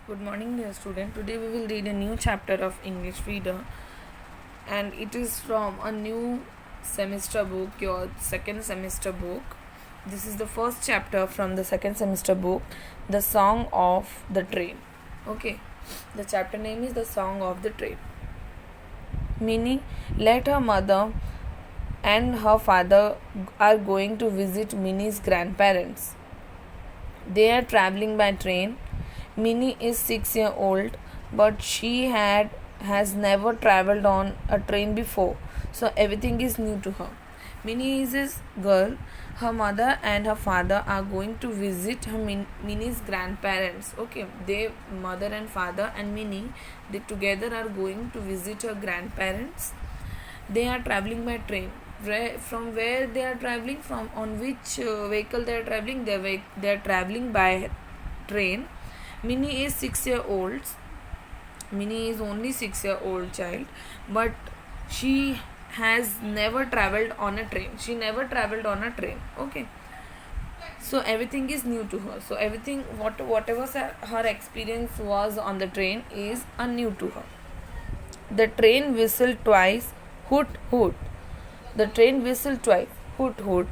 Good morning, dear student. Today we will read a new chapter of English Reader, and it is from a new semester book, your second semester book. This is the first chapter from the second semester book, The Song of the Train. Okay, the chapter name is The Song of the Train. Minnie let her mother and her father are going to visit Minnie's grandparents. They are traveling by train. Minnie is 6 years old, but she has never traveled on a train before, so everything is new to her. Minnie is a girl. Her mother and her father are going to visit Minnie's grandparents. Okay, they mother and father and Minnie they together are going to visit her grandparents. They are traveling by train. From where they are traveling, from on which vehicle they are traveling, they are traveling by train. Minnie is 6 years old. Minnie is only 6 year old child, but she has never traveled on a train. She never traveled on a train. Okay, so everything is new to her. So everything whatever her experience was on the train is new to her. The train whistled twice, hoot hoot. The train whistled twice, hoot hoot.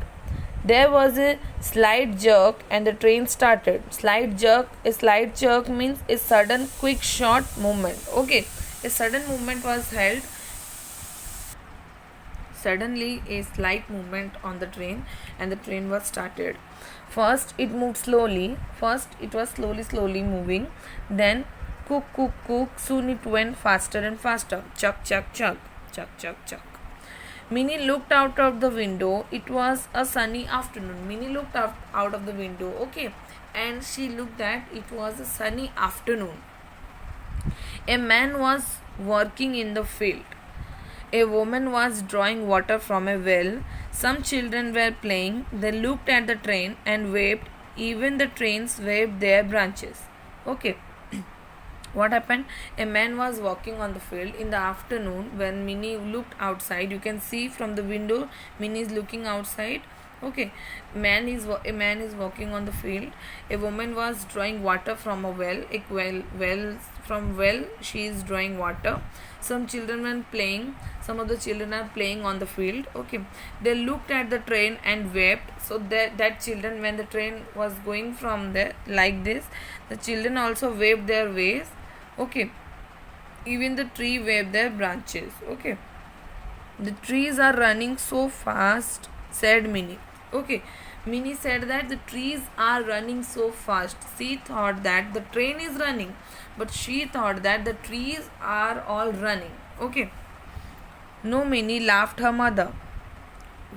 There was a slight jerk and the train started. A slight jerk means a sudden, quick, short movement. Okay, a sudden movement was held. Suddenly, a slight movement on the train and the train was started. First, it moved slowly. First, it was slowly moving. Then, cook, cook, cook. Soon it went faster and faster. Chuck, chuck, chuck. Chuck, chuck, chuck. Minnie looked out of the window. It was a sunny afternoon. Minnie looked out of the window. Okay. And she looked that it was a sunny afternoon. A man was working in the field. A woman was drawing water from a well. Some children were playing. They looked at the train and waved. Even the trains waved their branches. Okay. What happened? A man was walking on the field in the afternoon. When Minnie looked outside, you can see from the window Minnie is looking outside. Okay, a man is walking on the field. A woman was drawing water from a well. She is drawing water. Some children were playing. Some of the children are playing on the field. Okay, they looked at the train and wept. So that children, when the train was going from there like this, the children also waved their ways. Okay, even the tree waved their branches. Okay, the trees are running so fast, said Minnie. Okay, Minnie said that the trees are running so fast. She thought that the train is running, but she thought that the trees are all running. Okay, no, Minnie, laughed her mother.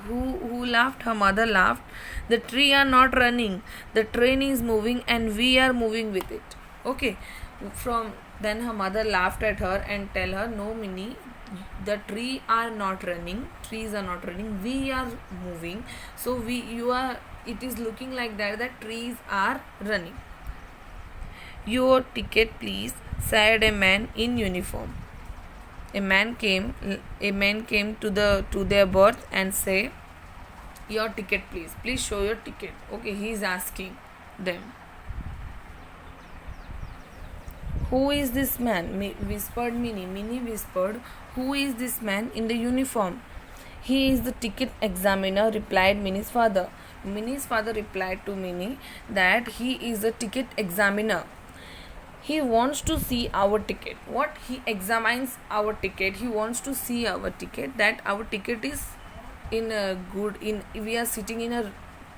Who laughed? Her mother laughed. The tree are not running. The train is moving and we are moving with it. Okay, from then her mother laughed at her and tell her, no, Minnie, the trees are not running. We are moving. So it is looking like that trees are running. Your ticket, please, said a man in uniform. A man came to their berth and say, your ticket, please show your ticket. Okay, he is asking them. Who is this man? Whispered Minnie. Minnie whispered, who is this man in the uniform? He is the ticket examiner, replied Minnie's father. Minnie's father replied to Minnie that he is a ticket examiner. He wants to see our ticket. What? He examines our ticket. He wants to see our ticket, that our ticket is we are sitting in a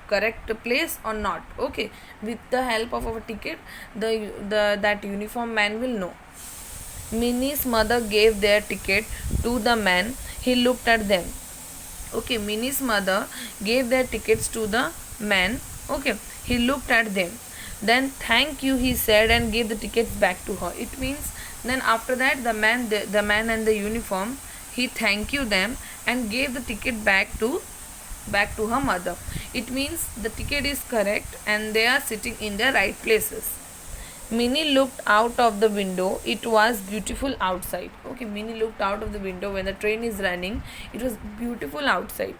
correct place or not. Okay, with the help of our ticket, that uniform man will know. Minnie's mother gave their ticket to the man. He looked at them. Okay, Minnie's mother gave their tickets to the man. Okay, he looked at them. Then thank you, he said, and gave the tickets back to her. It means then after that the man and the uniform, he thanked you them and gave the ticket back to her mother. It means the ticket is correct and they are sitting in their right places. Minnie looked out of the window. It was beautiful outside. Okay, Minnie looked out of the window when the train is running. It was beautiful outside.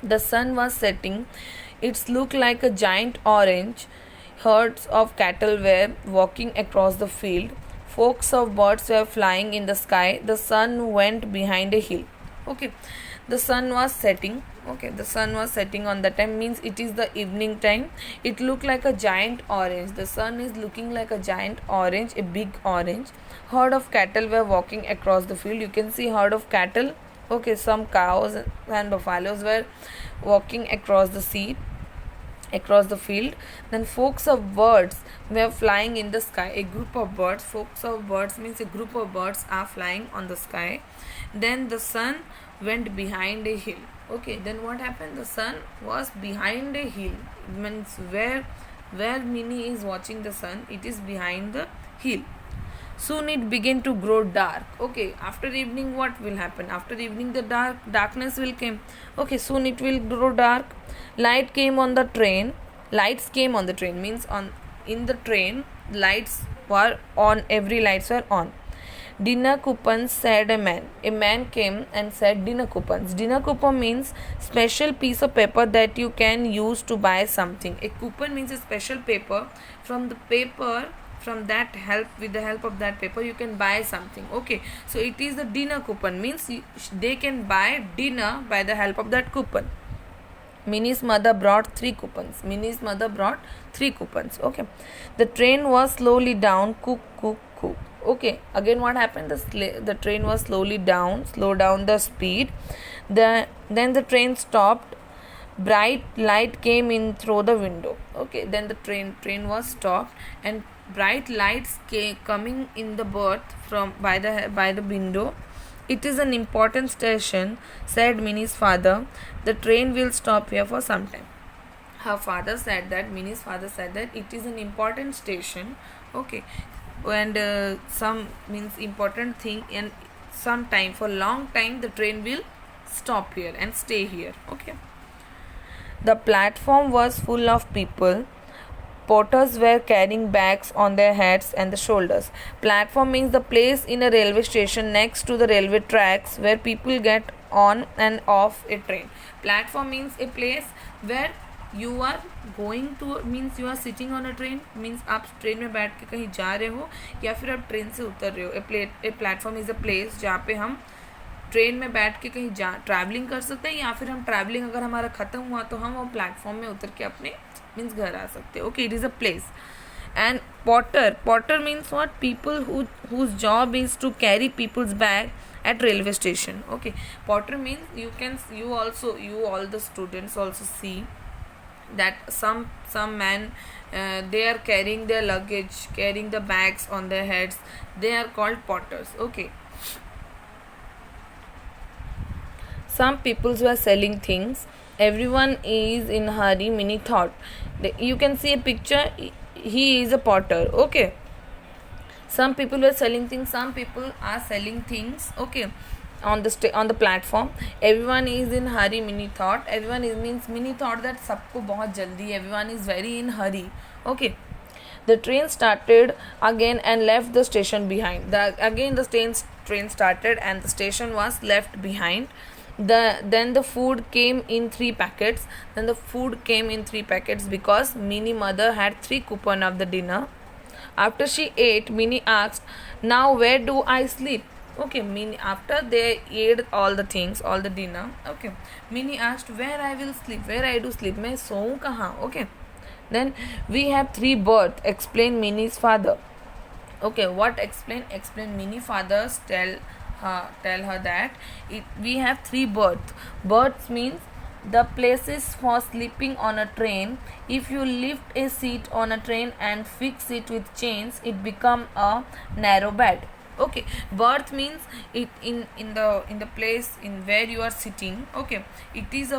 The sun was setting. It looked like a giant orange. Herds of cattle were walking across the field. Flocks of birds were flying in the sky. The sun went behind a hill. Okay, the sun was setting. Okay, the sun was setting on the time, means it is the evening time. It looked like a giant orange. The sun is looking like a giant orange, a big orange. Herd of cattle were walking across the field. You can see herd of cattle. Okay, some cows and buffaloes were walking across the sea, across the field. Then flocks of birds were flying in the sky. A group of birds, flocks of birds means a group of birds are flying on the sky. Then the sun went behind a hill. Okay, then what happened? The sun was behind a hill. It means where Minnie is watching the sun, it is behind the hill. Soon it began to grow dark. Okay, after evening what will happen? After evening the darkness will come. Okay, soon it will grow dark. Light came on the train. Lights came on the train, means on in the train lights were on, every lights were on. Dinner coupons, said a man. A man came and said dinner coupons. Dinner coupon means special piece of paper that you can use to buy something. A coupon means a special paper. From the paper, from that help, with the help of that paper you can buy something. Okay, so it is the dinner coupon, means they can buy dinner by the help of that coupon. Minnie's mother brought 3 coupons. Minnie's mother brought 3 coupons. Okay, the train was slowly down. Cook, cook, cook. Okay, again what happened? The train was slow down the speed. Then the train stopped. Bright light came in through the window. Okay, then the train was stopped, and bright lights came coming in the berth from by the window. It is an important station, said Minnie's father. The train will stop here for some time. Her father said that, Minnie's father said that it is an important station. Okay, and some means important thing, and some time, for long time the train will stop here and stay here. Okay, the platform was full of people. Porters were carrying bags on their heads and the shoulders. Platform means the place in a railway station next to the railway tracks where people get on and off a train. Platform means a place where you are going to, means you are sitting on a train, means आप train में बैठ के कहीं जा रहे हो या फिर आप ट्रेन से उतर रहे हो. A platform is a place जहाँ पे हम ट्रेन में बैठ के कहीं ट्रैवलिंग कर सकते हैं, या फिर हम ट्रैवलिंग अगर हमारा ख़त्म हुआ तो हम वो प्लेटफॉर्म में उतर के अपने मीन्स घर आ सकते हैं. Okay, it is a place. And Potter means what? People whose job is to carry people's bag at railway station. Okay, porter means you all the students also see that some men they are carrying their luggage, carrying the bags on their heads. They are called porters. Okay, some people were selling things. Everyone is in hurry, Minnie thought. You can see a picture. He is a potter. Okay, some people were selling things. Some people are selling things. Okay, on the platform. Everyone is in hurry, Minnie thought. Everyone is means Minnie thought that सबको बहुत जल्दी. Everyone is very in hurry. Okay, the train started again and left the station behind. The train started and the station was left behind. Then the food came in 3 packets. Because Minnie mother had 3 coupon of the dinner. After she ate, Minnie asked, now where do I sleep? Okay, Minnie, after they ate all the things, all the dinner, okay, Minnie asked where I will sleep, where I do sleep, मैं सोऊं कहाँ? Okay, then we have 3 berths, explained Minnie's father. Okay, what explain Minnie father's tell her that we have 3 berths. Berths means the places for sleeping on a train. If you lift a seat on a train and fix it with chains, it become a narrow bed. Okay, berth means it in the place in where you are sitting. Okay, it is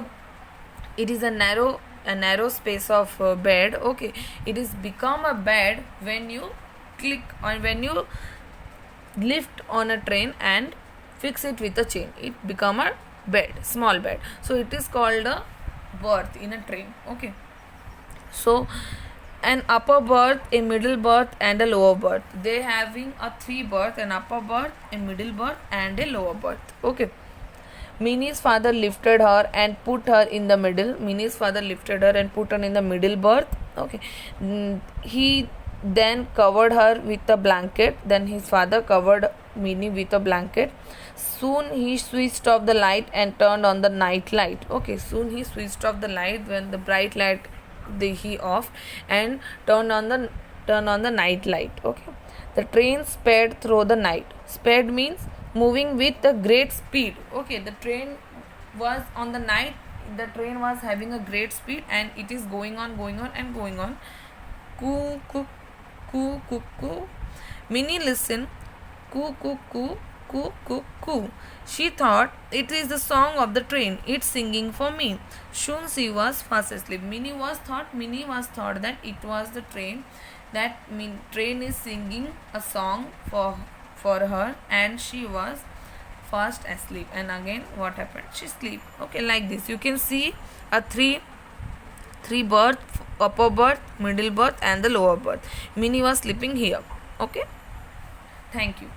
a narrow space of bed. Okay, it is become a bed when you lift on a train and fix it with a chain. It become a bed, small bed. So it is called a berth in a train. Okay, so an upper berth, a middle berth and a lower berth. They having a 3 berth, an upper berth, a middle berth and a lower berth. Okay, Minnie's father lifted her and put her in the middle. Minnie's father lifted her and put her in the middle berth. Okay. He then covered her with a blanket. Then his father covered Minnie with a blanket. Soon he switched off the light and turned on the night light. Okay, soon he switched off the light when the bright light he off and turn on the night light. Okay. The train sped through the night. Sped means moving with a great speed. Okay, the train was on the night. The train was having a great speed and it is going on and going on. Coo coo coo coo coo. Minnie listened. Coo coo coo coo coo coo. She thought it is the song of the train. It's singing for me. Soon she was fast asleep. Minnie was thought that it was the train. That train is singing a song for her, and she was fast asleep. And again, what happened? She sleep. Okay, like this. You can see a three berth, upper berth, middle berth, and the lower berth. Minnie was sleeping here. Okay. Thank you.